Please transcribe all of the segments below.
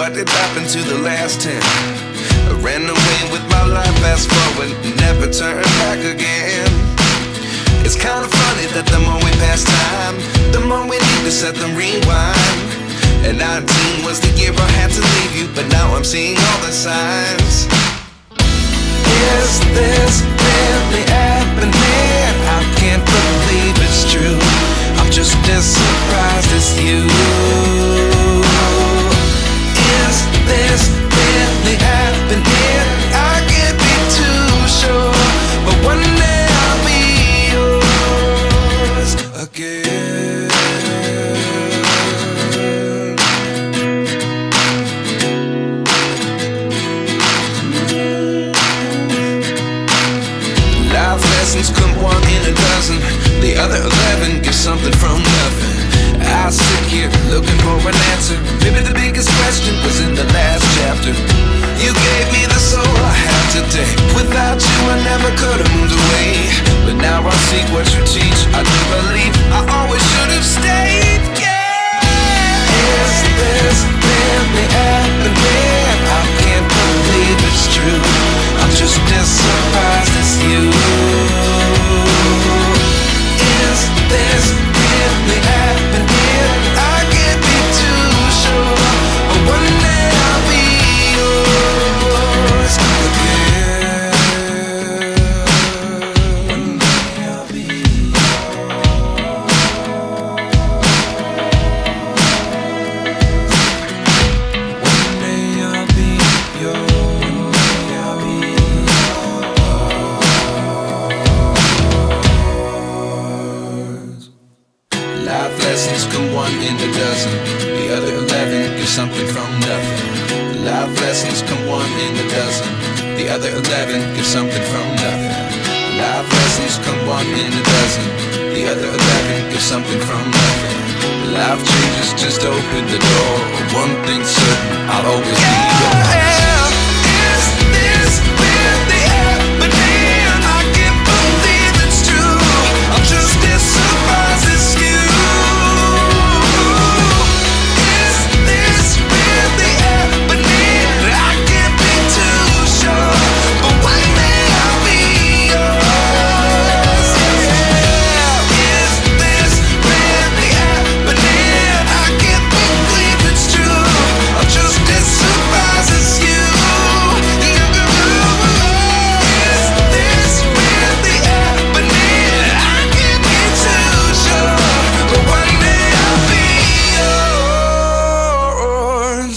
what did happen to the last 10? I ran away with my life, fast forward, never turn back again. It's kinda funny that the more we pass time, the more we need to set them rewind. And 19 was the year I had to leave you, but now I'm seeing all the signs. Is this really happening? I can't believe it's true. I'm just as surprised as you. Is this really happening? I can't be too sure, but one day I'll be yours again. Life lessons come one in a dozen. The other 11 get something from nothing. I sit here looking for an answer. Maybe the biggest question was in the last chapter. You gave me the soul I have today. Without you I never could have moved away. But now I see what you teach. I do believe I always should have stayed. Yeah. Is this really happening? I can't believe it's true. I'm just as surprised as you. Is this really happening? I can't be too sure, but one day I'll be yours again. One day I'll be yours. One day I'll be yours. One day I'll be yours. Life lessons come one in a dozen. The other 11 get something from nothing. Life lessons come one in a dozen. The other 11 get something from nothing. Life lessons come one in a dozen. The other 11 get something from nothing. Life changes just open the door. One thing's certain, I'll always be yours. Is this really happening? I can't believe it's true. I'm just as surprised as you. Is this really happening? I can't be too sure, but one day I'll be yours. Yeah. Is this really happening? I can't believe it's true. I'm just as surprised as you. Is this really happening? I can't be too sure, but one day I'll be yours.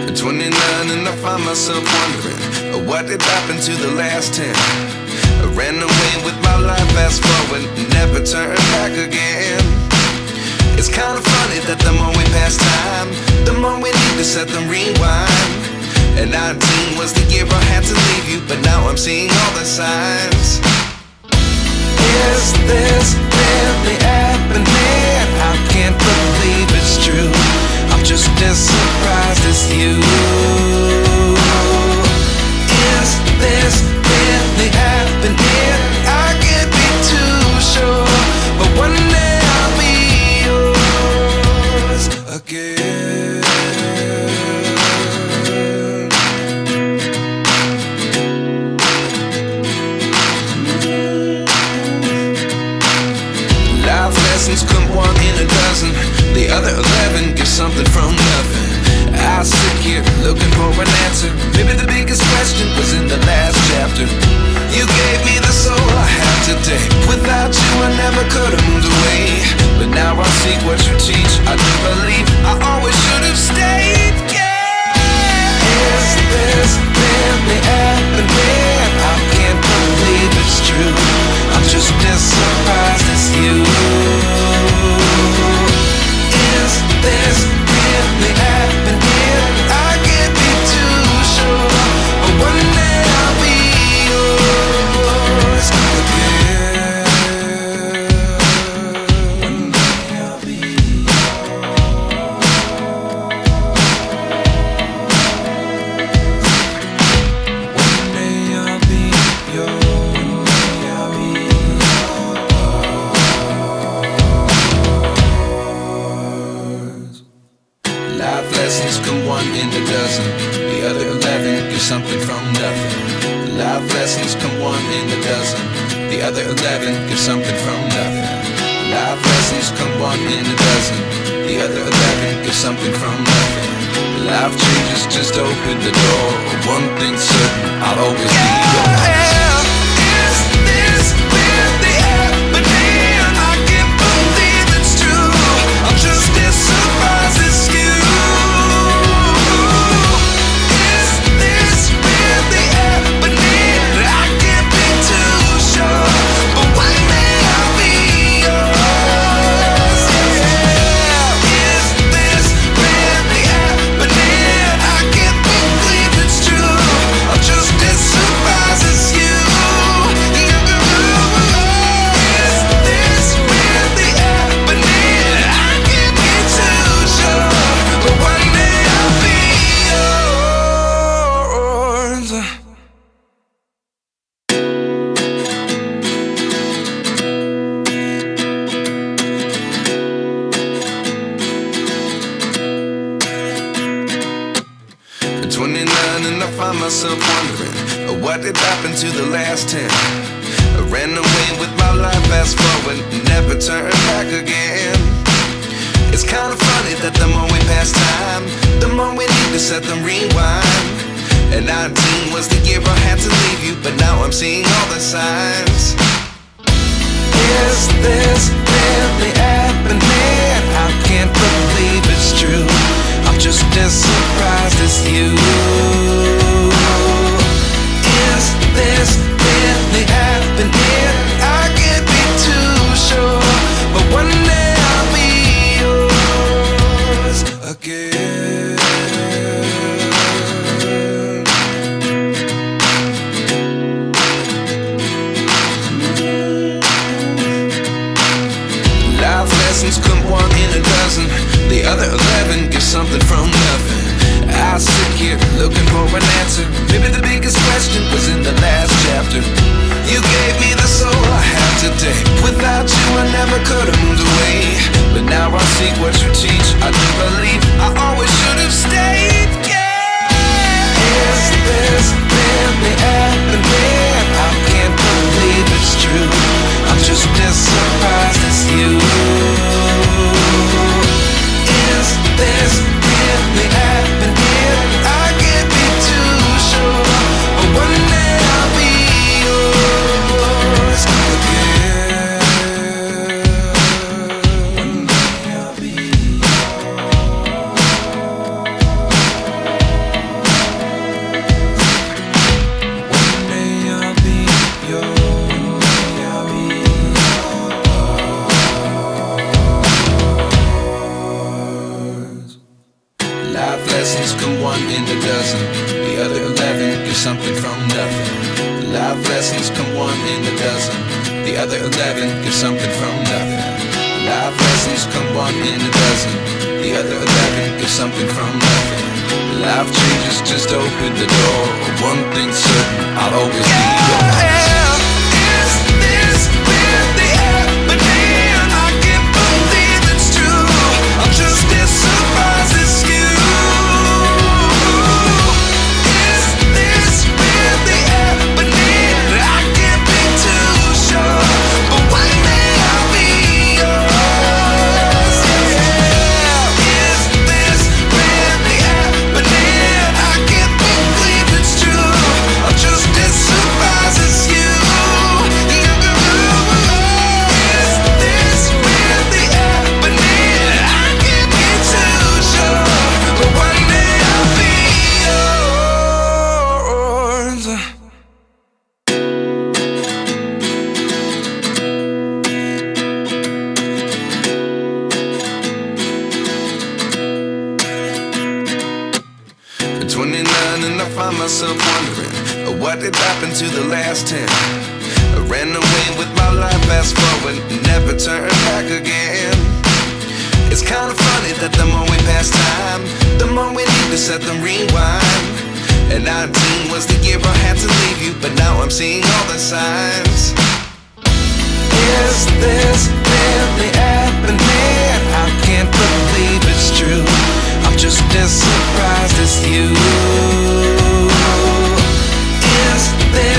At 29 and I find myself wondering, what did happen to the last 10? I ran away with my life, fast forward, never turn back again. It's kinda funny that the more we pass time, the more we need to set them rewind. And 19 was the year I had to leave you, but now I'm seeing all the signs. Is this really happening? I can't believe it's true. I'm just as surprised as you. Is this really happening? I can't be too sure, but one day I'll be yours again. Life lessons come one in a dozen. The other 11 get something from nothing. I sit here looking for Life lessons come one in a dozen. The other 11 give something from nothing. Life lessons come one in a dozen. The other 11 give something from nothing. Life changes, just open the door. One thing's certain, I'll always be yours. Is this really happening? I can't believe it's true. I'm just as surprised as you. Is this really happening? I can't be too sure, but one day I'll be yours. Is this really happening? I can't believe it's true. I'm just as surprised as you. Is this really happening? I can't be too sure, but one day I'll be yours. At 29 and I find myself wondering, what did happen to the last 10? I ran away with my life, fast forward, never turn back again. It's kind of funny that the more we pass time, the more we need to set them rewind. And 19 was the year I had to leave you, but now I'm seeing all the signs. Is this really happening? I can't believe it's true. I'm just as surprised as you. Is this really happening? I can't be too sure, but one day I'll be yours again. Life lessons come one in a dozen. The other 11 give something from nothing. I sit here looking for an answer. Maybe the biggest question was in the last chapter. You gave me the soul I have today. Without you I never could have moved away. But now I see what you teach. I do believe I always should have stayed. Yeah. Is this really happening? I can't believe it's true. I'm just as surprised as you. Is this really happening? I can't be too sure, but one day I'll be yours again. One day I'll be yours. One day I'll be yours. I'll be yours. Life lessons come one in a dozen. The other 11 give something from nothing. Life lessons come one in a dozen. The other 11 give something from nothing. Life lessons come one in a dozen. The other 11 give something from nothing. Life changes, just open the door. One thing's certain, I'll always be yours. Is this really happening? I can't believe it's true. I'm just as surprised as you. Is this really happening? I can't be too sure, but one day I'll be yours. Is this really happening? I can't believe it's true. I'm just as surprised as you. Is this really happening? I can't be too sure, but one day I'll be yours. At 29 and I find myself wondering, what did happen to the last 10? I ran away with my life, fast forward, never turn back again. It's kind of funny that the more we pass time, the more we need to set them rewind. And 19 was the year I had to leave you, but now I'm seeing all the signs. Is this really happening? I can't believe it's true. I'm just as surprised as you. Is this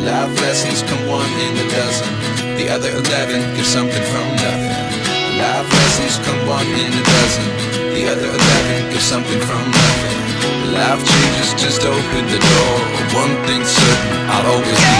Life lessons come one in a dozen. The other 11 give something from nothing. Life lessons come one in a dozen. The other 11 give something from nothing. Life changes just open the door. One thing's certain, I'll always